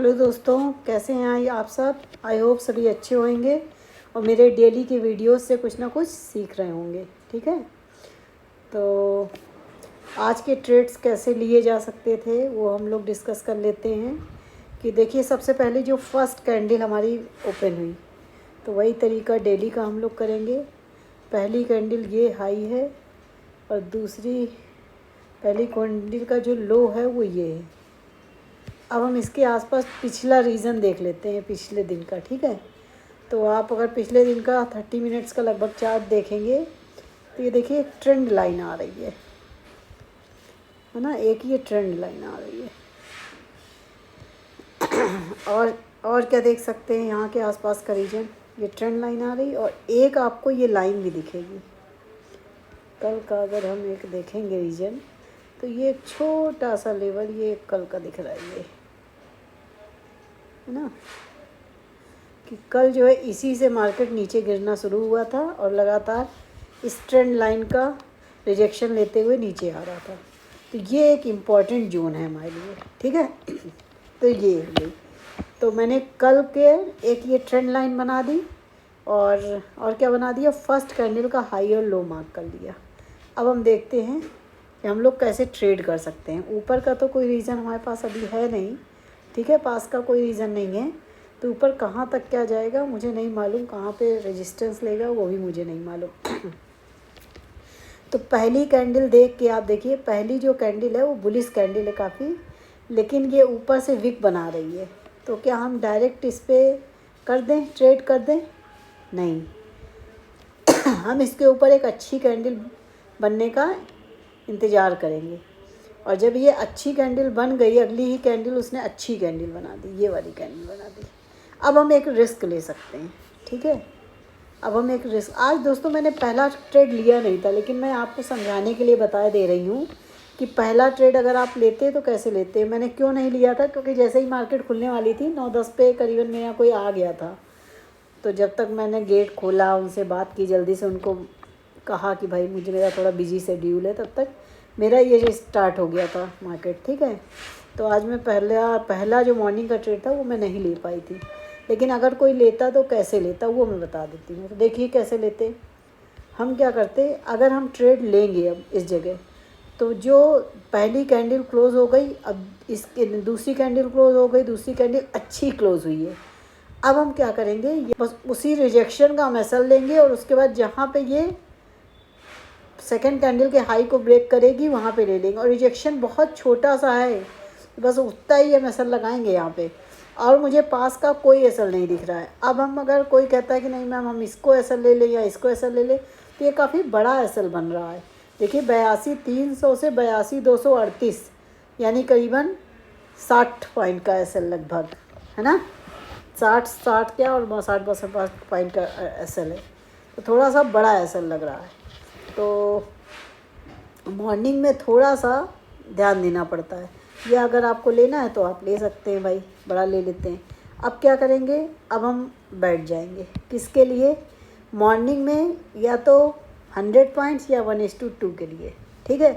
Hello दोस्तों, कैसे हैं आप सब। आई होप सभी अच्छे होंगे और मेरे डेली के वीडियोस से कुछ ना कुछ सीख रहे होंगे। ठीक है, तो आज के ट्रेड्स कैसे लिए जा सकते थे वो हम लोग डिस्कस कर लेते हैं। कि देखिए, सबसे पहले जो फर्स्ट कैंडल हमारी ओपन हुई तो वही तरीका डेली का हम लोग करेंगे। पहली कैंडल ये हाई है और दूसरी पहली कैंडल का जो लो है वो ये है। अब हम इसके आसपास पिछला रीज़न देख लेते हैं, पिछले दिन का। ठीक है, तो आप अगर पिछले दिन का 30 मिनट्स का लगभग चार्ट देखेंगे तो ये देखिए एक ट्रेंड लाइन आ रही है ना, एक ये ट्रेंड लाइन आ रही है। और क्या देख सकते हैं यहाँ के आसपास का रीजन, ये ट्रेंड लाइन आ रही और एक आपको ये लाइन भी दिखेगी। कल का अगर हम एक देखेंगे रीजन तो ये एक छोटा सा लेवल ये कल का दिख रहा है, ये है ना, कि कल जो है इसी से मार्केट नीचे गिरना शुरू हुआ था और लगातार इस ट्रेंड लाइन का रिजेक्शन लेते हुए नीचे आ रहा था। तो ये एक इम्पॉर्टेंट जोन है हमारे लिए। ठीक है, तो ये तो मैंने कल के एक ये ट्रेंड लाइन बना दी और क्या बना दिया, फर्स्ट कैंडल का हाई और लो मार्क कर लिया। अब हम देखते हैं कि हम लोग कैसे ट्रेड कर सकते हैं। ऊपर का तो कोई रीज़न हमारे पास अभी है नहीं, ठीक है, पास का कोई रीज़न नहीं है, तो ऊपर कहाँ तक क्या जाएगा मुझे नहीं मालूम, कहाँ पे रेजिस्टेंस लेगा वो भी मुझे नहीं मालूम। तो पहली कैंडल देख के आप देखिए, पहली जो कैंडल है वो बुलिश कैंडल है काफ़ी, लेकिन ये ऊपर से विक बना रही है। तो क्या हम डायरेक्ट इस पर कर दें, ट्रेड कर दें? नहीं, हम इसके ऊपर एक अच्छी कैंडल बनने का इंतज़ार करेंगे और जब ये अच्छी कैंडल बन गई, अगली ही कैंडल उसने अच्छी कैंडल बना दी, ये वाली कैंडल बना दी। अब हम एक रिस्क ले सकते हैं। ठीक है, अब हम एक रिस्क, आज दोस्तों मैंने पहला ट्रेड लिया नहीं था, लेकिन मैं आपको समझाने के लिए बता दे रही हूँ कि पहला ट्रेड अगर आप लेते तो कैसे लेते। मैंने क्यों नहीं लिया था, क्योंकि जैसे ही मार्केट खुलने वाली थी 9-10 पे करीबन मेरा कोई आ गया था, तो जब तक मैंने गेट खोला, उनसे बात की, जल्दी से उनको कहा कि भाई मुझे मेरा थोड़ा बिजी शेड्यूल है, तब तक मेरा ये स्टार्ट हो गया था मार्केट। ठीक है, तो आज मैं पहला जो मॉर्निंग का ट्रेड था वो मैं नहीं ले पाई थी, लेकिन अगर कोई लेता तो कैसे लेता वो मैं बता देती हूँ। तो देखिए कैसे लेते। हम क्या करते, अगर हम ट्रेड लेंगे अब इस जगह, तो जो पहली कैंडल क्लोज़ हो गई, अब इसके दूसरी कैंडल क्लोज़ हो गई, दूसरी कैंडल अच्छी क्लोज़ हुई है। अब हम क्या करेंगे, ये बस उसी रिजेक्शन का हम एसएल लेंगे और उसके बाद जहाँ पे ये सेकंड कैंडल के हाई को ब्रेक करेगी वहाँ पे ले लेंगे। और रिजेक्शन बहुत छोटा सा है, बस उतना ही हम एसएल लगाएंगे यहाँ पे, और मुझे पास का कोई एसएल नहीं दिख रहा है। अब हम अगर कोई कहता है कि नहीं मैम हम इसको एसएल ले लें या इसको एसएल ले लें, तो ये काफ़ी बड़ा एसएल बन रहा है। देखिए 82,300 से 82,238, यानी करीबन 60 पॉइंट का एसएल लगभग, है ना, 60 क्या और 60-62 पॉइंट का एसएल है, तो थोड़ा सा बड़ा एसएल लग रहा है। तो मॉर्निंग में थोड़ा सा ध्यान देना पड़ता है। ये अगर आपको लेना है तो आप ले सकते हैं भाई, बड़ा ले लेते हैं। अब क्या करेंगे, अब हम बैठ जाएंगे किसके लिए, मॉर्निंग में या तो 100 पॉइंट्स या 1:2 के लिए। ठीक है,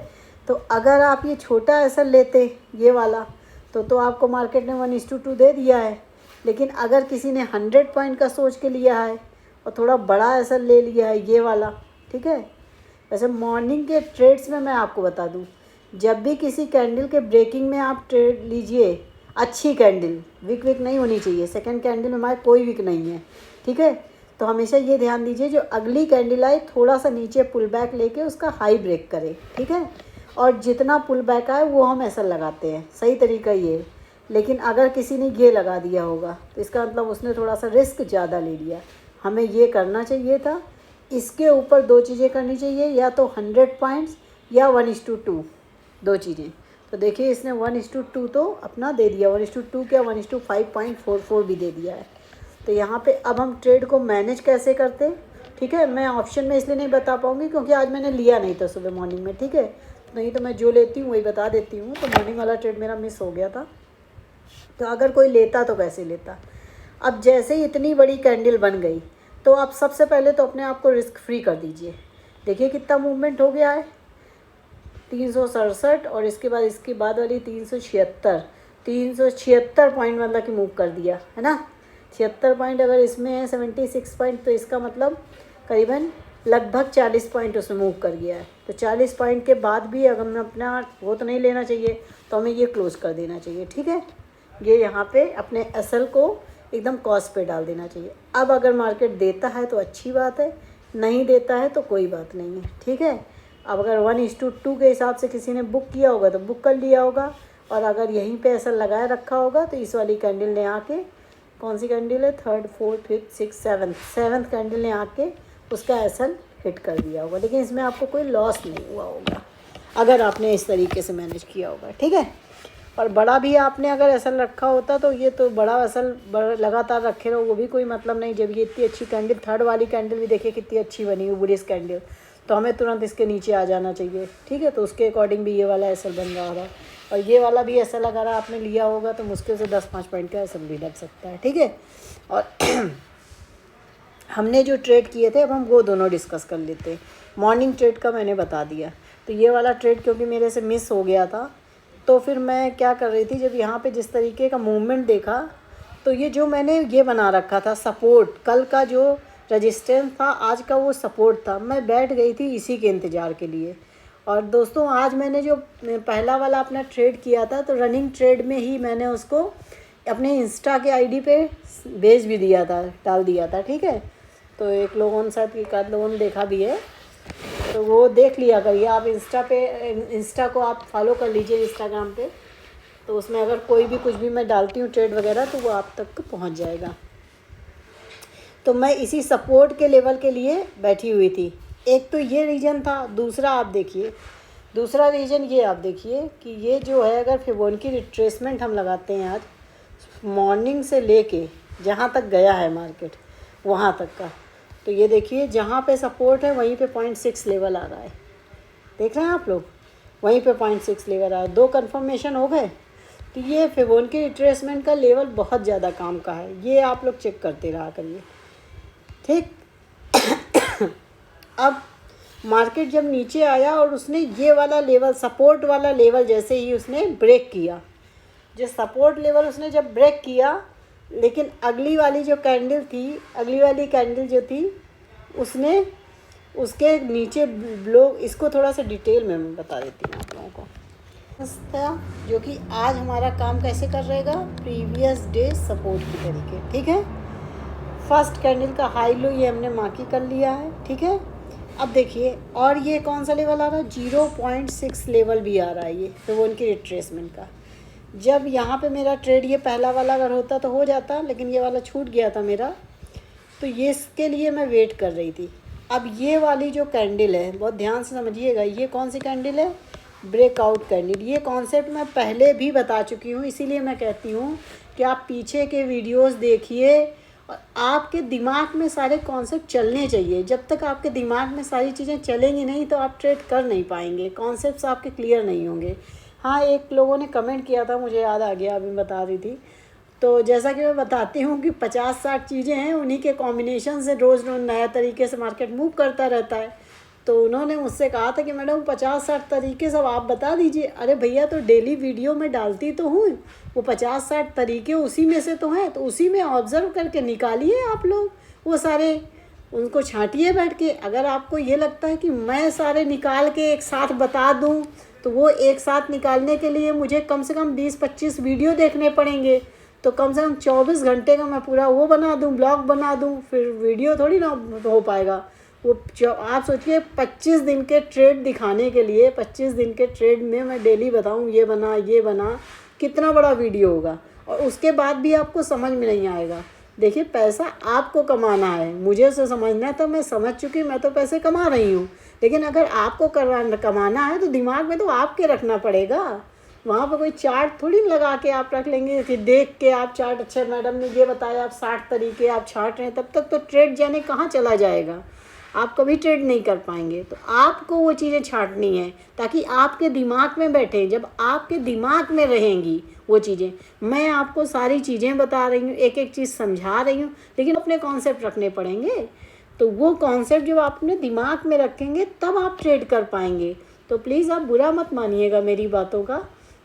तो अगर आप ये छोटा ऐसा लेते ये वाला तो आपको मार्केट ने 1:2 दे दिया है, लेकिन अगर किसी ने 100 पॉइंट का सोच के लिया है और थोड़ा बड़ा ऐसा ले लिया है ये वाला, ठीक है। वैसे मॉर्निंग के ट्रेड्स में मैं आपको बता दूं, जब भी किसी कैंडल के ब्रेकिंग में आप ट्रेड लीजिए, अच्छी कैंडल, विक नहीं होनी चाहिए। सेकंड कैंडल में हमारे कोई विक नहीं है, ठीक है, तो हमेशा ये ध्यान दीजिए जो अगली कैंडल आए थोड़ा सा नीचे पुल बैक लेके उसका हाई ब्रेक करे, ठीक है, और जितना पुल बैक आए वो हम ऐसा लगाते हैं, सही तरीका ये है। लेकिन अगर किसी ने ये लगा दिया होगा तो इसका मतलब उसने थोड़ा सा रिस्क ज़्यादा ले लिया। हमें ये करना चाहिए था, इसके ऊपर दो चीज़ें करनी चाहिए, या तो 100 पॉइंट्स या 1:2, दो चीज़ें। तो देखिए इसने 1:2 तो अपना दे दिया, 1:2 क्या 1:5.44 भी दे दिया है। तो यहाँ पे अब हम ट्रेड को मैनेज कैसे करते, ठीक है, मैं ऑप्शन में इसलिए नहीं बता पाऊँगी क्योंकि आज मैंने लिया नहीं था सुबह मॉर्निंग में, ठीक है, नहीं तो मैं जो लेती हूँ वही बता देती हूँ। तो मॉर्निंग वाला ट्रेड मेरा मिस हो गया था, तो अगर कोई लेता तो कैसे लेता। अब जैसे ही इतनी बड़ी कैंडल बन गई तो आप सबसे पहले तो अपने आप को रिस्क फ्री कर दीजिए। देखिए कितना मूवमेंट हो गया है, 367 और इसके बाद वाली 376, 376 पॉइंट मतलब कि मूव कर दिया है ना। 76 पॉइंट अगर इसमें है 76 पॉइंट, तो इसका मतलब करीबन लगभग 40 पॉइंट उसमें मूव कर गया है। तो 40 पॉइंट के बाद भी अगर हमें अपना वो तो नहीं लेना चाहिए, तो हमें ये क्लोज़ कर देना चाहिए। ठीक है, ये यहाँ पे अपने एसएल को एकदम कॉस्ट पे डाल देना चाहिए। अब अगर मार्केट देता है तो अच्छी बात है, नहीं देता है तो कोई बात नहीं है। ठीक है, अब अगर 1:2 के हिसाब से किसी ने बुक किया होगा तो बुक कर लिया होगा, और अगर यहीं पे एसएल लगाए रखा होगा तो इस वाली कैंडल ने आके, कौन सी कैंडल है, 3rd 4th 5th 6th 7th candle ने आके उसका एसएल हिट कर दिया होगा। लेकिन इसमें आपको कोई लॉस नहीं हुआ होगा अगर आपने इस तरीके से मैनेज किया होगा। ठीक है, और बड़ा भी आपने अगर एसएल रखा होता तो ये तो बड़ा एसएल लगातार रखे रहो, वो भी कोई मतलब नहीं। जब ये इतनी अच्छी कैंडल, 3rd वाली कैंडल भी देखिए कितनी अच्छी बनी हुई, बुलिश कैंडल, तो हमें तुरंत इसके नीचे आ जाना चाहिए। ठीक है, तो उसके अकॉर्डिंग भी ये वाला एसएल बन रहा था, और ये वाला भी एसएल अगर आपने लिया होगा तो मुश्किल से 10-5 पॉइंट का एसएल भी लग सकता है। ठीक है, और हमने जो ट्रेड किए थे अब हम वो दोनों डिस्कस कर लेते हैं। मॉर्निंग ट्रेड का मैंने बता दिया, तो ये वाला ट्रेड क्योंकि मेरे से मिस हो गया था, तो फिर मैं क्या कर रही थी, जब यहाँ पे जिस तरीके का मूवमेंट देखा, तो ये जो मैंने ये बना रखा था सपोर्ट, कल का जो रेजिस्टेंस था आज का वो सपोर्ट था, मैं बैठ गई थी इसी के इंतज़ार के लिए। और दोस्तों आज मैंने जो पहला वाला अपना ट्रेड किया था, तो रनिंग ट्रेड में ही मैंने उसको अपने इंस्टा के आईडी पे भेज भी दिया था, डाल दिया था। ठीक है, तो एक लोगों ने साथ एक आध लोगों ने देखा भी है, तो वो देख लिया करिए आप। इंस्टा को आप फॉलो कर लीजिए इंस्टाग्राम पे, तो उसमें अगर कोई भी कुछ भी मैं डालती हूँ ट्रेड वगैरह तो वो आप तक पहुँच जाएगा। तो मैं इसी सपोर्ट के लेवल के लिए बैठी हुई थी। एक तो ये रीजन था, दूसरा आप देखिए, दूसरा रीजन ये आप देखिए कि ये जो है अगर फिबोनाची रिट्रेसमेंट हम लगाते हैं आज मॉर्निंग से लेके जहाँ तक गया है मार्केट वहाँ तक का, तो ये देखिए जहाँ पे सपोर्ट है वहीं पे 0.6 लेवल आ रहा है, देख रहे हैं आप लोग, वहीं पे 0.6 लेवल आ रहा है। 2 कन्फर्मेशन हो गए, तो ये फिबोनाची रिट्रेसमेंट का लेवल बहुत ज़्यादा काम का है, ये आप लोग चेक करते रहा करिए। ठीक अब मार्केट जब नीचे आया और उसने ये वाला लेवल, सपोर्ट वाला लेवल जैसे ही उसने ब्रेक किया, जो सपोर्ट लेवल उसने जब ब्रेक किया, लेकिन अगली वाली जो कैंडल थी, अगली वाली कैंडल जो थी उसने उसके नीचे ब्लो, इसको थोड़ा सा डिटेल में मैं बता देती हूँ आप लोगों को, जो कि आज हमारा काम कैसे कर रहेगा, प्रीवियस डे सपोर्ट की तरीके। ठीक है, फर्स्ट कैंडल का हाई लो ये हमने मार्की कर लिया है। ठीक है, अब देखिए, और ये कौन सा लेवल आ रहा है, 0.6 लेवल भी आ रहा है ये फिबोनाची रिट्रेसमेंट का। जब यहाँ पे मेरा ट्रेड ये पहला वाला अगर होता तो हो जाता, लेकिन ये वाला छूट गया था मेरा, तो ये इसके लिए मैं वेट कर रही थी। अब ये वाली जो कैंडल है, बहुत ध्यान से समझिएगा, ये कौन सी कैंडल है, ब्रेकआउट कैंडल। ये कॉन्सेप्ट मैं पहले भी बता चुकी हूँ, इसीलिए मैं कहती हूँ कि आप पीछे के वीडियोस देखिए और आपके दिमाग में सारे कॉन्सेप्ट चलने चाहिए। जब तक आपके दिमाग में सारी चीज़ें चलेंगी नहीं तो आप ट्रेड कर नहीं पाएंगे, कॉन्सेप्ट्स आपके क्लियर नहीं होंगे। हाँ, एक लोगों ने कमेंट किया था, मुझे याद आ गया, अभी बता रही थी, तो जैसा कि मैं बताती हूँ कि 50-60 चीज़ें हैं, उन्हीं के कॉम्बिनेशन से रोज़ रोज़ नया तरीके से मार्केट मूव करता रहता है। तो उन्होंने मुझसे कहा था कि मैडम 50-60 तरीके सब आप बता दीजिए। अरे भैया, तो डेली वीडियो में डालती तो हूँ, वो 50-60 तरीके उसी में से तो हैं, तो उसी में ऑब्ज़र्व करके निकालिए आप लोग वो सारे, उनको छांटिए बैठ के। अगर आपको ये लगता है कि मैं सारे निकाल के एक साथ बता दूँ, तो वो एक साथ निकालने के लिए मुझे कम से कम 20-25 वीडियो देखने पड़ेंगे, तो कम से कम 24 घंटे का मैं पूरा वो बना दूँ, ब्लॉग बना दूँ, फिर वीडियो थोड़ी ना हो पाएगा वो। आप सोचिए 25 दिन के ट्रेड दिखाने के लिए, 25 दिन के ट्रेड में मैं डेली बताऊँ ये बना, कितना बड़ा वीडियो होगा, और उसके बाद भी आपको समझ में नहीं आएगा। देखिए, पैसा आपको कमाना है, मुझे से समझना था, मैं समझ चुकी, मैं तो पैसे कमा रही हूँ, लेकिन अगर आपको कमाना है तो दिमाग में तो आपके रखना पड़ेगा। वहाँ पर कोई चार्ट थोड़ी लगा के आप रख लेंगे कि देख के आप चार्ट, अच्छा मैडम ने ये बताया, आप 60 तरीके आप छांट रहे हैं, तब तक तो ट्रेड जाने कहाँ चला जाएगा, आप कभी ट्रेड नहीं कर पाएंगे। तो आपको वो चीज़ें छांटनी है ताकि आपके दिमाग में बैठे, जब आपके दिमाग में रहेंगी वो चीज़ें। मैं आपको सारी चीज़ें बता रही हूँ, एक एक चीज़ समझा रही हूँ, लेकिन अपने कॉन्सेप्ट रखने पड़ेंगे। तो वो कॉन्सेप्ट जब आप अपने दिमाग में रखेंगे तब आप ट्रेड कर पाएंगे। तो प्लीज़ आप बुरा मत मानिएगा मेरी बातों का,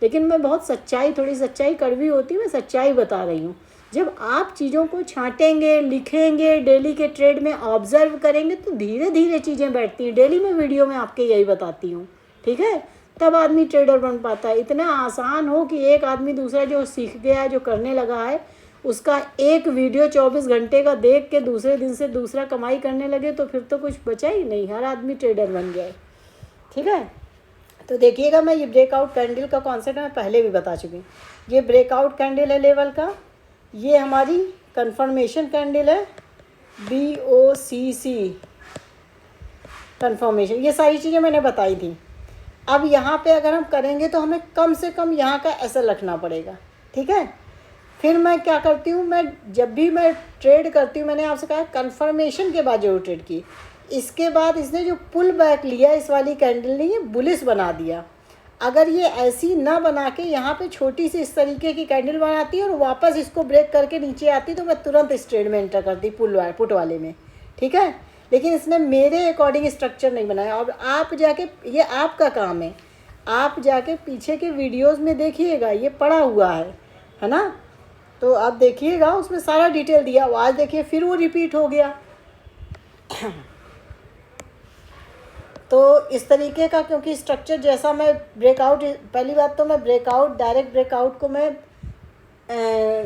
लेकिन मैं बहुत सच्चाई, थोड़ी सच्चाई कड़वी होती है, मैं सच्चाई बता रही हूँ। जब आप चीज़ों को छांटेंगे, लिखेंगे, डेली के ट्रेड में ऑब्जर्व करेंगे तो धीरे धीरे चीज़ें बैठती हैं। डेली मैं वीडियो में आपके यही बताती हूँ, ठीक है। तब आदमी ट्रेडर बन पाता है। इतना आसान हो कि एक आदमी दूसरा जो सीख गया है, जो करने लगा है, उसका एक वीडियो 24 घंटे का देख के दूसरे दिन से दूसरा कमाई करने लगे तो फिर तो कुछ बचा ही नहीं, हर आदमी ट्रेडर बन गया है, ठीक है। तो देखिएगा, मैं ये ब्रेकआउट कैंडल का कॉन्सेप्ट मैं पहले भी बता चुकी हूँ। ये ब्रेकआउट कैंडल है लेवल का, ये हमारी कंफर्मेशन कैंडल है, BOCC कंफर्मेशन, ये सारी चीज़ें मैंने बताई थी। अब यहाँ पे अगर हम करेंगे तो हमें कम से कम यहाँ का एसएल रखना पड़ेगा, ठीक है। फिर मैं क्या करती हूँ, मैं जब भी मैं ट्रेड करती हूँ, मैंने आपसे कहा कंफर्मेशन के बाद जो ट्रेड की, इसके बाद इसने जो पुल बैक लिया इस वाली कैंडल ने, ये बुलिश बना दिया। अगर ये ऐसी ना बना के यहाँ पे छोटी सी इस तरीके की कैंडल बनाती और वापस इसको ब्रेक करके नीचे आती तो मैं तुरंत इस ट्रेड में एंटर करती पुट वाले में, ठीक है। लेकिन इसने मेरे अकॉर्डिंग स्ट्रक्चर नहीं बनाया। और आप जाके, ये आपका काम है, आप जाके पीछे के वीडियोज़ में देखिएगा, ये पड़ा हुआ है ना। तो आप देखिएगा, उसमें सारा डिटेल दिया। आज देखिए फिर वो रिपीट हो गया। तो इस तरीके का, क्योंकि स्ट्रक्चर जैसा मैं ब्रेकआउट, पहली बात तो मैं ब्रेकआउट, डायरेक्ट ब्रेकआउट को मैं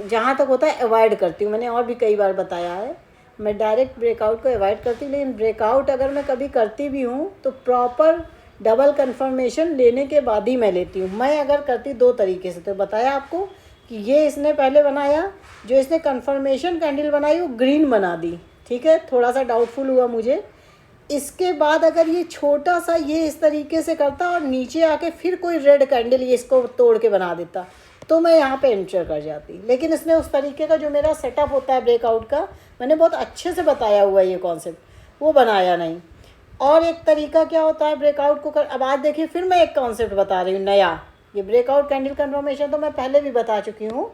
जहाँ तक होता है अवॉइड करती हूँ। मैंने और भी कई बार बताया है, मैं डायरेक्ट ब्रेकआउट को अवॉइड करती हूँ। लेकिन ब्रेकआउट अगर मैं कभी करती भी हूँ तो प्रॉपर डबल कंफर्मेशन लेने के बाद ही मैं लेती हूँ। मैं अगर करती दो तरीके से, तो बताया आपको कि ये इसने पहले बनाया, जो इसने कंफर्मेशन कैंडल बनाई वो ग्रीन बना दी, ठीक है। थोड़ा सा डाउटफुल हुआ मुझे। इसके बाद अगर ये छोटा सा ये इस तरीके से करता और नीचे आके फिर कोई रेड कैंडल ये इसको तोड़ के बना देता तो मैं यहाँ पे एंटर कर जाती। लेकिन इसने उस तरीके का जो मेरा सेटअप होता है ब्रेकआउट का, मैंने बहुत अच्छे से बताया हुआ है ये कॉन्सेप्ट, वो बनाया नहीं। और एक तरीका क्या होता है ब्रेकआउट को अब आज देखिए फिर मैं एक कॉन्सेप्ट बता रही हूँ नया। ये ब्रेकआउट कैंडल कंफर्मेशन तो मैं पहले भी बता चुकी हूँ,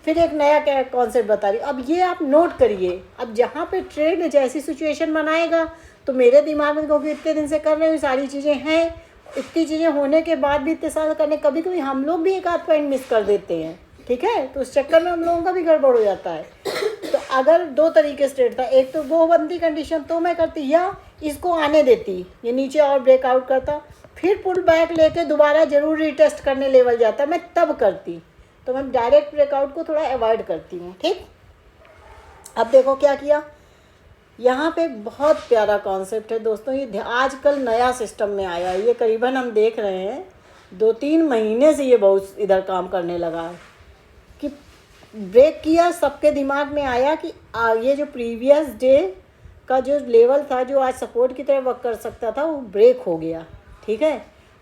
फिर एक नया कॉन्सेप्ट बता रही हूँ। अब ये आप नोट करिए, अब जहाँ पे ट्रेड जैसी सिचुएशन बनाएगा तो मेरे दिमाग में, क्योंकि इतने दिन से कर रहे हुए सारी चीज़ें हैं, इतनी चीज़ें होने के बाद भी इतने साल करने, कभी कभी हम लोग भी एक आध पॉइंट मिस कर देते हैं, ठीक है। तो उस चक्कर में हम लोगों का भी गड़बड़ हो जाता है। तो अगर दो तरीके से ट्रेड था, एक तो वो बंदी कंडीशन तो मैं करती, या इसको आने देती, ये नीचे और ब्रेकआउट करता, फिर पुल बैक लेके दोबारा ज़रूर रीटेस्ट करने लेवल जाता, मैं तब करती। तो मैं डायरेक्ट ब्रेकआउट को थोड़ा अवॉइड करती हूँ, ठीक। अब देखो क्या किया, यहाँ पे बहुत प्यारा कॉन्सेप्ट है दोस्तों। ये आजकल नया सिस्टम में आया है, ये करीबन हम देख रहे हैं 2-3 महीने से ये बहुत इधर काम करने लगा है कि ब्रेक किया, सबके दिमाग में आया कि ये जो प्रीवियस डे का जो लेवल था, जो आज सपोर्ट की तरह वर्क कर सकता था, वो ब्रेक हो गया, ठीक है।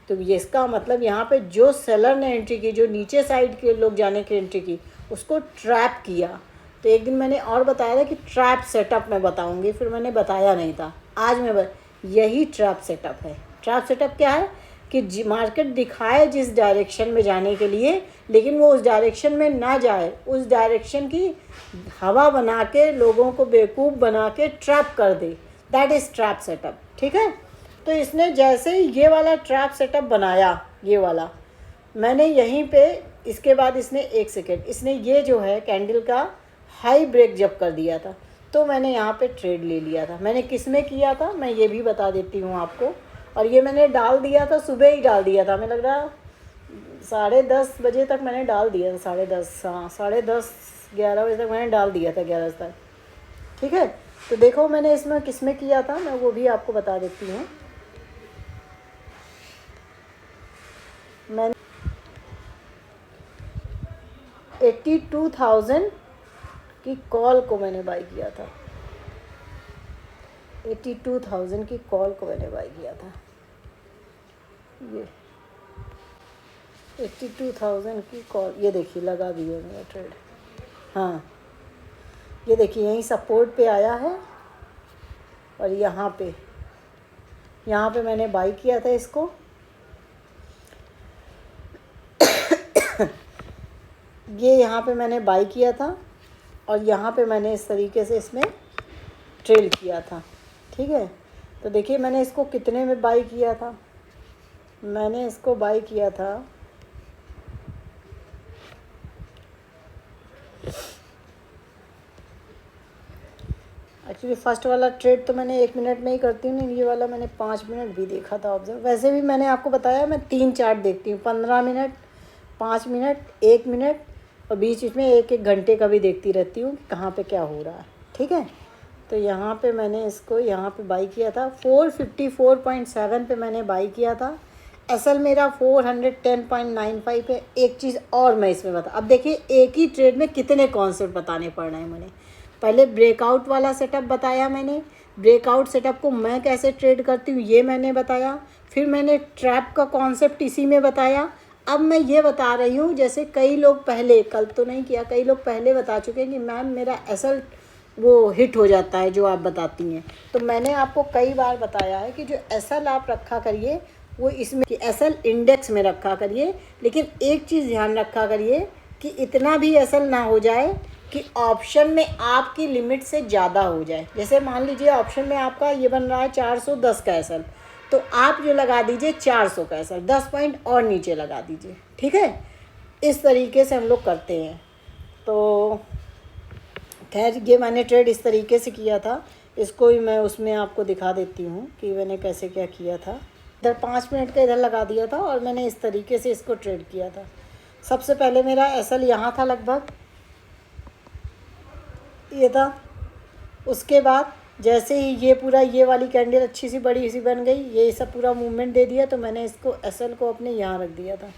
तो ये इसका मतलब यहाँ पे जो सेलर ने एंट्री की, जो नीचे साइड के लोग जाने की एंट्री की, उसको ट्रैप किया। तो एक दिन मैंने और बताया था कि ट्रैप सेटअप मैं बताऊंगी, फिर मैंने बताया नहीं था, आज मैं यही ट्रैप सेटअप है। ट्रैप सेटअप क्या है कि मार्केट दिखाए जिस डायरेक्शन में जाने के लिए, लेकिन वो उस डायरेक्शन में ना जाए, उस डायरेक्शन की हवा बना के लोगों को बेवकूफ़ बना के ट्रैप कर दे, दैट इज़ ट्रैप सेटअप, ठीक है। तो इसने जैसे ही ये वाला ट्रैप सेटअप बनाया, ये वाला मैंने यहीं पे, इसके बाद इसने एक सेकेंड, इसने ये जो है कैंडल का हाई ब्रेक जब कर दिया था तो मैंने यहाँ पे ट्रेड ले लिया था। मैंने किस में किया था मैं ये भी बता देती हूँ आपको। और ये मैंने डाल दिया था, सुबह ही डाल दिया था, हमें लग रहा 10:30 बजे तक मैंने डाल दिया था, 10:30, हाँ 10:30-11 बजे तक मैंने डाल दिया था, 11 बजे तक, ठीक है। तो देखो मैंने इसमें किस में किया था, मैं वो भी आपको बता देती हूँ। मैंने 82,000 की कॉल को मैंने बाई किया था, 82,000 की कॉल को मैंने बाई किया था। ये 82,000 की कॉल, ये देखिए लगा भी है मेरा ट्रेड, हाँ ये देखिए यहीं सपोर्ट पे आया है और यहाँ पे मैंने बाई किया था इसको। ये यहाँ पे मैंने बाई किया था और यहाँ पे मैंने इस तरीके से इसमें ट्रेल किया था, ठीक है। तो देखिए मैंने इसको कितने में बाई किया था, मैंने इसको बाई किया था एक्चुअली फर्स्ट वाला ट्रेड तो मैंने 1 मिनट में ही करती हूँ, नहीं ये वाला मैंने 5 मिनट भी देखा था ऑब्जर्व। वैसे भी मैंने आपको बताया मैं 3 चार्ट देखती हूँ, 15 मिनट, 5 मिनट, 1 मिनट और बीच बीच में 1-1 घंटे का भी देखती रहती हूँ कि कहाँ पे क्या हो रहा है। ठीक है, तो यहाँ पे मैंने इसको यहाँ पे बाई किया था 454.7 पे मैंने बाई किया था। असल मेरा 410.95 है। एक चीज़ और मैं इसमें बता, अब देखिए एक ही ट्रेड में कितने कॉन्सेप्ट बताने पड़ रहे हैं मैंने। पहले ब्रेकआउट वाला सेटअप बताया मैंने, ब्रेकआउट सेटअप को मैं कैसे ट्रेड करती हूँ ये मैंने बताया। फिर मैंने ट्रैप का कॉन्सेप्ट इसी में बताया। अब मैं ये बता रही हूँ, जैसे कई लोग पहले, कल तो नहीं किया, कई लोग पहले बता चुके हैं कि मैम मेरा असल वो हिट हो जाता है जो आप बताती हैं। तो मैंने आपको कई बार बताया है कि जो एसएल आप रखा करिए वो इसमें कि एसएल इंडेक्स में रखा करिए, लेकिन एक चीज़ ध्यान रखा करिए कि इतना भी एसएल ना हो जाए कि ऑप्शन में आपकी लिमिट से ज़्यादा हो जाए। जैसे मान लीजिए ऑप्शन में आपका ये बन रहा है 410 का एसएल, तो आप जो लगा दीजिए 400 का एसएल, 10 पॉइंट और नीचे लगा दीजिए। ठीक है, इस तरीके से हम लोग करते हैं। तो खैर ये मैंने ट्रेड इस तरीके से किया था, इसको भी मैं उसमें आपको दिखा देती हूँ कि मैंने कैसे क्या किया था। इधर 5 मिनट का इधर लगा दिया था और मैंने इस तरीके से इसको ट्रेड किया था। सबसे पहले मेरा एसएल यहाँ था, लगभग ये था। उसके बाद जैसे ही ये पूरा ये वाली कैंडल अच्छी सी बड़ी सी बन गई, ये सब पूरा मूवमेंट दे दिया, तो मैंने इसको एसएल को अपने यहाँ रख दिया था।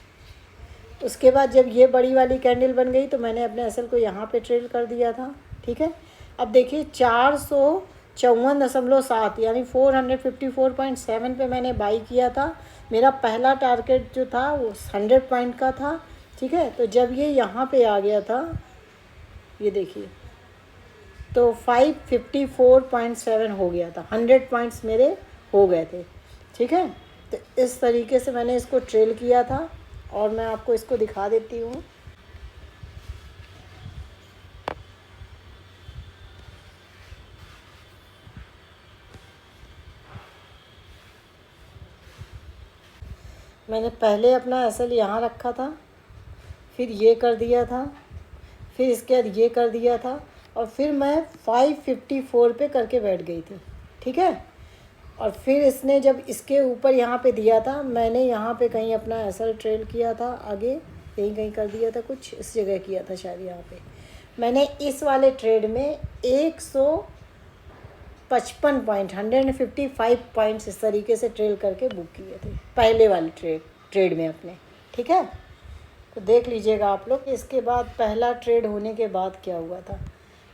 उसके बाद जब ये बड़ी वाली कैंडल बन गई तो मैंने अपने एसएल को यहाँ पे ट्रेड कर दिया था। ठीक है, अब देखिए 454.7 यानी 454.7 पे मैंने बाई किया था। मेरा पहला टारगेट जो था वो 100 पॉइंट का था। ठीक है, तो जब ये यहाँ पे आ गया था, ये देखिए, तो 554.7 हो गया था, 100 पॉइंट्स मेरे हो गए थे। ठीक है, तो इस तरीके से मैंने इसको ट्रेल किया था और मैं आपको इसको दिखा देती हूँ। मैंने पहले अपना एसएल यहाँ रखा था, फिर ये कर दिया था, फिर इसके बाद ये कर दिया था और फिर मैं 554 पे करके बैठ गई थी। ठीक है, और फिर इसने जब इसके ऊपर यहाँ पे दिया था, मैंने यहाँ पे कहीं अपना एसएल ट्रेल किया था, आगे कहीं कहीं कर दिया था, कुछ इस जगह किया था शायद। यहाँ पे मैंने इस वाले ट्रेड में 155 पॉइंट 155 पॉइंट्स इस तरीके से ट्रेल करके बुक किए थे पहले वाले ट्रेड में अपने। ठीक है, तो देख लीजिएगा आप लोग। इसके बाद पहला ट्रेड होने के बाद क्या हुआ था,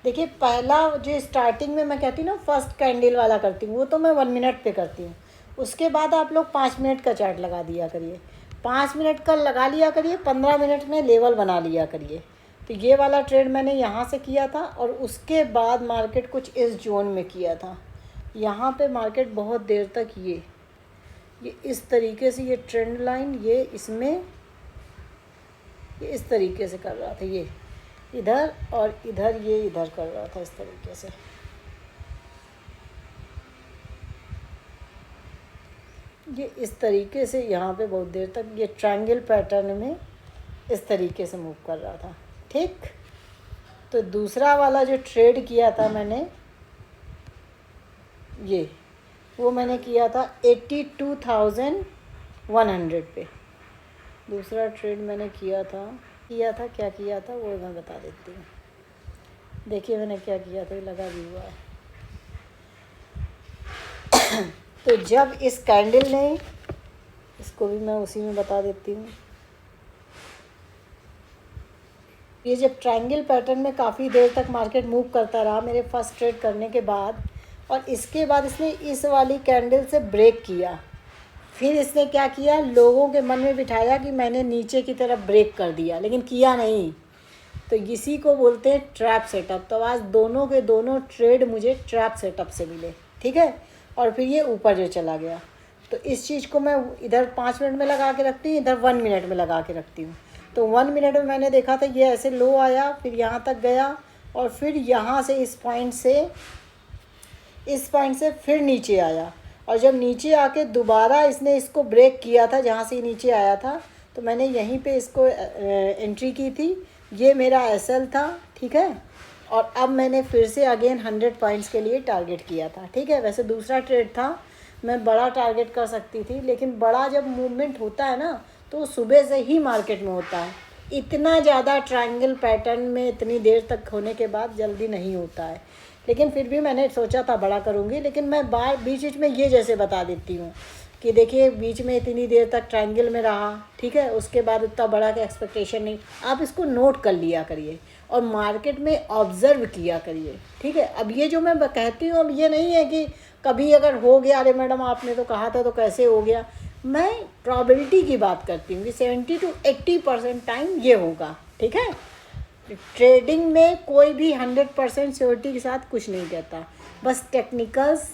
देखिए पहला जो स्टार्टिंग में मैं कहती हूँ ना फर्स्ट कैंडल वाला करती हूँ, वो तो मैं 1 मिनट पे करती हूँ। उसके बाद आप लोग 5 मिनट का चार्ट लगा दिया करिए, 5 मिनट का लगा लिया करिए, 15 मिनट में लेवल बना लिया करिए। तो ये वाला ट्रेड मैंने यहाँ से किया था और उसके बाद मार्केट कुछ इस जोन में किया था। यहाँ पे मार्केट बहुत देर तक ये इस तरीके से ये ट्रेंड लाइन ये इसमें ये इस तरीके से कर रहा था, ये इधर और इधर ये इधर कर रहा था इस तरीके से। ये इस तरीके से यहाँ पे बहुत देर तक ये ट्रायंगल पैटर्न में इस तरीके से मूव कर रहा था। ठीक, तो दूसरा वाला जो ट्रेड किया था मैंने, ये वो मैंने किया था 82,100 पे। दूसरा ट्रेड मैंने किया था क्या किया था वो मैं बता देती हूँ। देखिए मैंने क्या किया था, ये लगा भी हुआ है। तो जब इस कैंडल ने, इसको भी मैं उसी में बता देती हूँ, ये जब ट्रायंगल पैटर्न में काफ़ी देर तक मार्केट मूव करता रहा मेरे फर्स्ट ट्रेड करने के बाद, और इसके बाद इसने इस वाली कैंडल से ब्रेक किया, फिर इसने क्या किया, लोगों के मन में बिठाया कि मैंने नीचे की तरफ ब्रेक कर दिया, लेकिन किया नहीं। तो इसी को बोलते हैं ट्रैप सेटअप। तो आज दोनों के दोनों ट्रेड मुझे ट्रैप सेटअप से मिले। ठीक है, और फिर ये ऊपर जो चला गया, तो इस चीज़ को मैं इधर 5 मिनट में लगा के रखती हूँ, इधर 1 मिनट में लगा के रखती हूँ। तो 1 मिनट में मैंने देखा था ये ऐसे लो आया, फिर यहाँ तक गया और फिर यहाँ से इस पॉइंट से फिर नीचे आया, और जब नीचे आके दोबारा इसने इसको ब्रेक किया था जहाँ से नीचे आया था, तो मैंने यहीं पे इसको एंट्री की थी। ये मेरा एसएल था। ठीक है, और अब मैंने फिर से अगेन 100 पॉइंट्स के लिए टारगेट किया था, ठीक है। वैसे दूसरा ट्रेड था, मैं बड़ा टारगेट कर सकती थी, लेकिन बड़ा जब मूवमेंट होता है ना तो सुबह से ही मार्केट में होता है। इतना ज़्यादा ट्रायंगल पैटर्न में इतनी देर तक होने के बाद जल्दी नहीं होता है। लेकिन फिर भी मैंने सोचा था बड़ा करूँगी, लेकिन मैं बीच बीच में ये जैसे बता देती हूँ कि देखिए बीच में इतनी देर तक ट्रायंगल में रहा, ठीक है, उसके बाद इतना बड़ा का एक्सपेक्टेशन नहीं। आप इसको नोट कर लिया करिए और मार्केट में ऑब्ज़र्व किया करिए, ठीक है। अब ये जो मैं कहती हूँ, अब ये नहीं है कि कभी अगर हो गया, अरे मैडम आपने तो कहा था तो कैसे हो गया। मैं प्रॉबिलिटी की बात करती हूँ कि 70 to 80% टाइम ये होगा, ठीक है। ट्रेडिंग में कोई भी 100% श्योरिटी के साथ कुछ नहीं कहता। बस टेक्निकल्स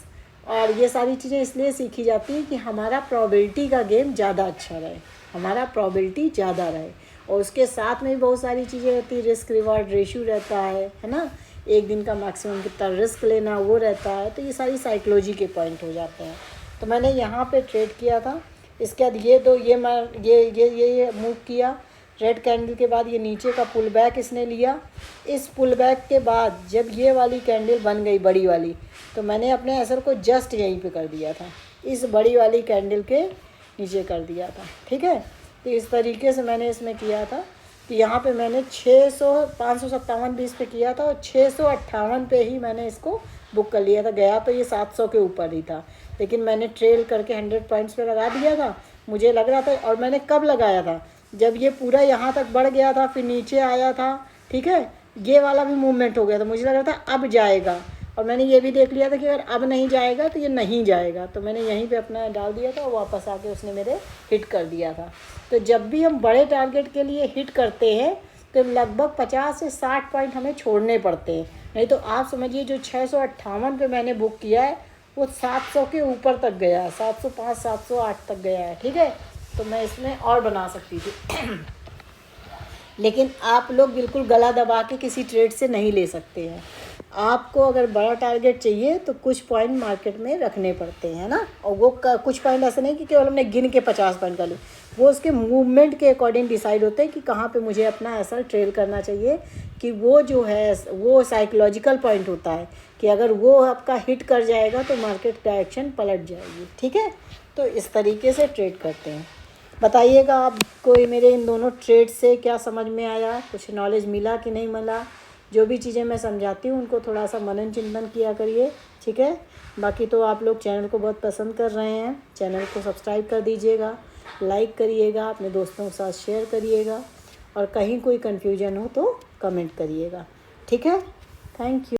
और ये सारी चीज़ें इसलिए सीखी जाती हैं कि हमारा प्रॉबिलिटी का गेम ज़्यादा अच्छा रहे, हमारा प्रॉबिलिटी ज़्यादा रहे। और उसके साथ में भी बहुत सारी चीज़ें होती हैं, रिस्क रिवार्ड रेशियो रहता है ना, एक दिन का मैक्सिमम कितना रिस्क लेना वो रहता है। तो ये सारी साइकोलॉजी के पॉइंट हो जाते हैं। तो मैंने यहाँ पे ट्रेड किया था। इसके बाद ये मूव किया रेड कैंडल के बाद, ये नीचे का पुल बैक इसने लिया। इस पुल बैक के बाद जब ये वाली कैंडल बन गई बड़ी वाली, तो मैंने अपने असर को जस्ट यहीं पे कर दिया था, इस बड़ी वाली कैंडल के नीचे कर दिया था, ठीक है। तो इस तरीके से मैंने इसमें किया था कि यहाँ पे मैंने 557 पे किया था और 658 पे ही मैंने इसको बुक कर लिया था। गया तो ये 700 के ऊपर ही था, लेकिन मैंने ट्रेल करके 100 पॉइंट्स पे लगा दिया था। मुझे लग रहा था, और मैंने कब लगाया था, जब ये पूरा यहाँ तक बढ़ गया था, फिर नीचे आया था, ठीक है, ये वाला भी मूवमेंट हो गया था, मुझे लग रहा था अब जाएगा। और मैंने ये भी देख लिया था कि अगर अब नहीं जाएगा तो ये नहीं जाएगा, तो मैंने यहीं पे अपना डाल दिया था और वापस आके उसने मेरे हिट कर दिया था। तो जब भी हम बड़े टारगेट के लिए हिट करते हैं तो लगभग 50 से 60 पॉइंट हमें छोड़ने पड़ते हैं। नहीं तो आप समझिए जो 658 पे मैंने बुक किया है वो 700 के ऊपर तक गया है, 705 708 तक गया है, ठीक है। तो मैं इसमें और बना सकती थी लेकिन आप लोग बिल्कुल गला दबा के किसी ट्रेड से नहीं ले सकते हैं। आपको अगर बड़ा टारगेट चाहिए तो कुछ पॉइंट मार्केट में रखने पड़ते हैं ना, और वो कुछ पॉइंट ऐसे नहीं कि केवल हमने गिन के 50 पॉइंट कर ली, वो उसके मूवमेंट के अकॉर्डिंग डिसाइड होते हैं कि कहाँ पे मुझे अपना ऐसा ट्रेल करना चाहिए कि वो जो है वो साइकोलॉजिकल पॉइंट होता है कि अगर वो आपका हिट कर जाएगा तो मार्केट डायरेक्शन पलट जाएगी, ठीक है। तो इस तरीके से ट्रेड करते हैं। बताइएगा आपको मेरे इन दोनों ट्रेड से क्या समझ में आया, कुछ नॉलेज मिला कि नहीं मिला। जो भी चीज़ें मैं समझाती हूँ उनको थोड़ा सा मनन चिंतन किया करिए, ठीक है। बाकी तो आप लोग चैनल को बहुत पसंद कर रहे हैं, चैनल को सब्सक्राइब कर दीजिएगा, लाइक करिएगा, अपने दोस्तों के साथ शेयर करिएगा, और कहीं कोई कन्फ्यूजन हो तो कमेंट करिएगा, ठीक है। Thank you.